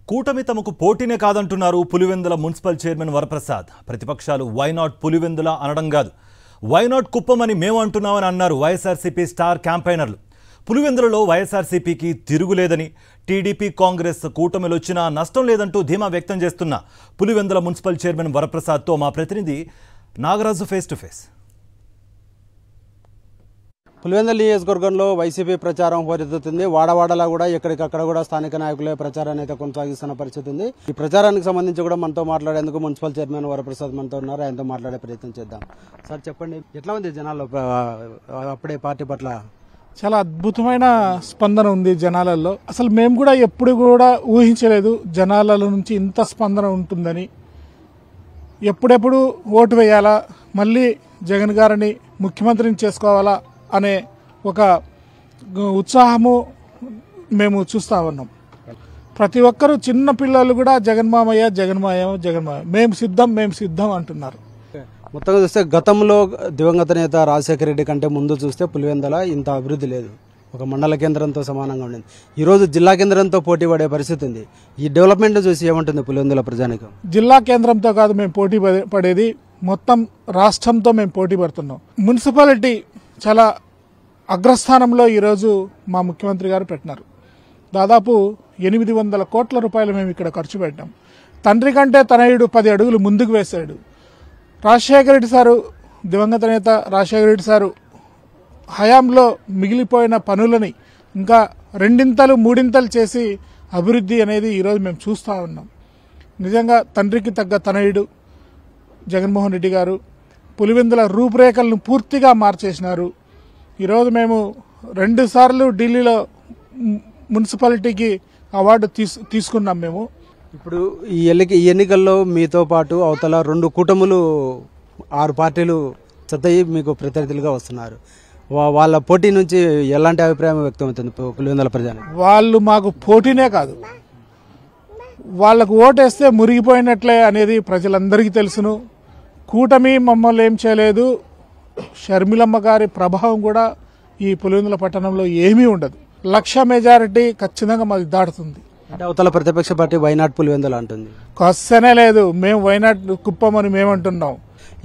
కూటమి తమకు పోటీనే కాదంటున్నారు పులివెందుల మున్సిపల్ చైర్మన్ వరప్రసాద్. ప్రతిపక్షాలు వై నాట్ పులివెందుల అనడం కాదు, వై నాట్ కుప్పం అని మేము అంటున్నామని అన్నారు వైఎస్ఆర్సీపీ స్టార్ క్యాంపెయినర్లు. పులివెందులలో వైఎస్ఆర్సీపీకి తిరుగులేదని, టీడీపీ కాంగ్రెస్ కూటమిలు వచ్చినా నష్టం లేదంటూ ధీమా వ్యక్తం చేస్తున్న పులివెందుల మున్సిపల్ చైర్మన్ వరప్రసాద్తో మా ప్రతినిధి Nagaraju face to face. Pulivendula నియోజకవర్గంలో వైసీపీ ప్రచారం హోరెత్తుతుంది. వాడవాడలా కూడా ఎక్కడికక్కడ కూడా స్థానిక నాయకులే ప్రచారాన్ని అయితే కొనసాగిస్తున్న పరిస్థితి ఉంది. ఈ ప్రచారానికి సంబంధించి కూడా మనతో మాట్లాడేందుకు మున్సిపల్ చైర్మన్ వరప్రసాద్ మనతో ఉన్నారు. ఆయనతో మాట్లాడే ప్రయత్నం చేద్దాం. సార్ చెప్పండి, ఎట్లా ఉంది జనాల్లో అప్పుడే పార్టీ పట్ల? చాలా అద్భుతమైన స్పందన ఉంది జనాలలో. అసలు మేము కూడా ఎప్పుడు కూడా ఊహించలేదు జనాలలో నుంచి ఇంత స్పందన ఉంటుందని. ఎప్పుడెప్పుడు ఓటు వేయాలా, మళ్ళీ జగన్ గారిని ముఖ్యమంత్రిని చేసుకోవాలా అనే ఒక ఉత్సాహము మేము చూస్తూ ఉన్నాం. ప్రతి ఒక్కరూ చిన్న పిల్లలు కూడా జగన్మామయ్య జగన్మాయ జగన్మాయ మేము సిద్ధం అంటున్నారు. మొత్తంగా చూస్తే గతంలో దివంగత నేత రాజశేఖర రెడ్డి కంటే ముందు చూస్తే పులివెందుల ఇంత అభివృద్ధి లేదు. ఒక మండల కేంద్రంతో సమానంగా ఉండింది. ఈరోజు జిల్లా కేంద్రంతో పోటీ పడే పరిస్థితి ఉంది. ఈ డెవలప్మెంట్ చూసి ఏమంటుంది పులివెందుల ప్రజానికం? జిల్లా కేంద్రంతో కాదు మేము పోటీ పడేది, మొత్తం రాష్ట్రంతో మేము పోటీ పడుతున్నాం. మున్సిపాలిటీ చాలా అగ్రస్థానంలో ఈరోజు మా ముఖ్యమంత్రి గారు పెట్టినారు. దాదాపు 800 కోట్ల రూపాయలు మేము ఇక్కడ ఖర్చు పెట్టాం. తండ్రి కంటే తనయుడు 10 అడుగులు ముందుకు వేశాడు. రాజశేఖర రెడ్డి సారు, దివంగత నేత రాజశేఖర రెడ్డి సారు హయాంలో మిగిలిపోయిన పనులని ఇంకా 2 3 చేసి అభివృద్ధి అనేది ఈరోజు మేము చూస్తూ ఉన్నాం. నిజంగా తండ్రికి తగ్గ తనయుడు జగన్మోహన్ రెడ్డి గారు పులివెందుల రూపురేఖలను పూర్తిగా మార్చేసినారు. ఈరోజు మేము 2 సార్లు ఢిల్లీలో మున్సిపాలిటీకి అవార్డు తీసుకున్నాం. మేము ఇప్పుడు ఈ ఎన్నికల్లో మీతో పాటు అవతల 2 కూటములు 6 పార్టీలు చెత్తయి మీకు ప్రత్యర్థులుగా వస్తున్నారు. వాళ్ళ పోటీ నుంచి ఎలాంటి అభిప్రాయం వ్యక్తమవుతుంది పులివెందుల ప్రజానికి? వాళ్ళు మాకు పోటీనే కాదు, వాళ్లకు ఓటేస్తే మురిగిపోయినట్లే అనేది ప్రజలందరికీ తెలుసును. కూటమి మమ్మల్ని ఏం చేయలేదు. షర్మిలమ్మ గారి ప్రభావం కూడా ఈ పులివెందుల పట్టణంలో ఏమీ ఉండదు. 1,00,000 మెజారిటీ ఖచ్చితంగా మాది దాటుతుంది. అంటే అవతల ప్రతిపక్ష పార్టీ వైనాట్ పులివెందుల అంటుంది. క్వశ్చనే లేదు, మేము వైనాట్ కుప్పం అని మేమంటున్నాం.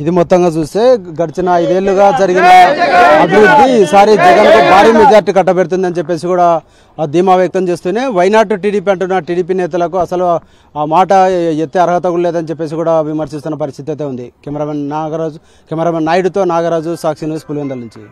ఇది మొత్తంగా చూస్తే గడిచిన 5 ఏళ్లుగా జరిగిన అభివృద్ధి ఈసారి జగన్ కు భారీ మెజార్టీ కట్టబెడుతుందని చెప్పేసి కూడా ధీమా వ్యక్తం చేస్తూనే వైనాట్ టీడీపీ అంటున్న టీడీపీ నేతలకు అసలు ఆ మాట ఎత్తే అర్హత కూడా లేదని చెప్పేసి కూడా విమర్శిస్తున్న పరిస్థితి అయితే ఉంది. కెమెరామెన్ నాయుడుతో నాగరాజు, సాక్షి న్యూస్, పులివెందుల నుంచి.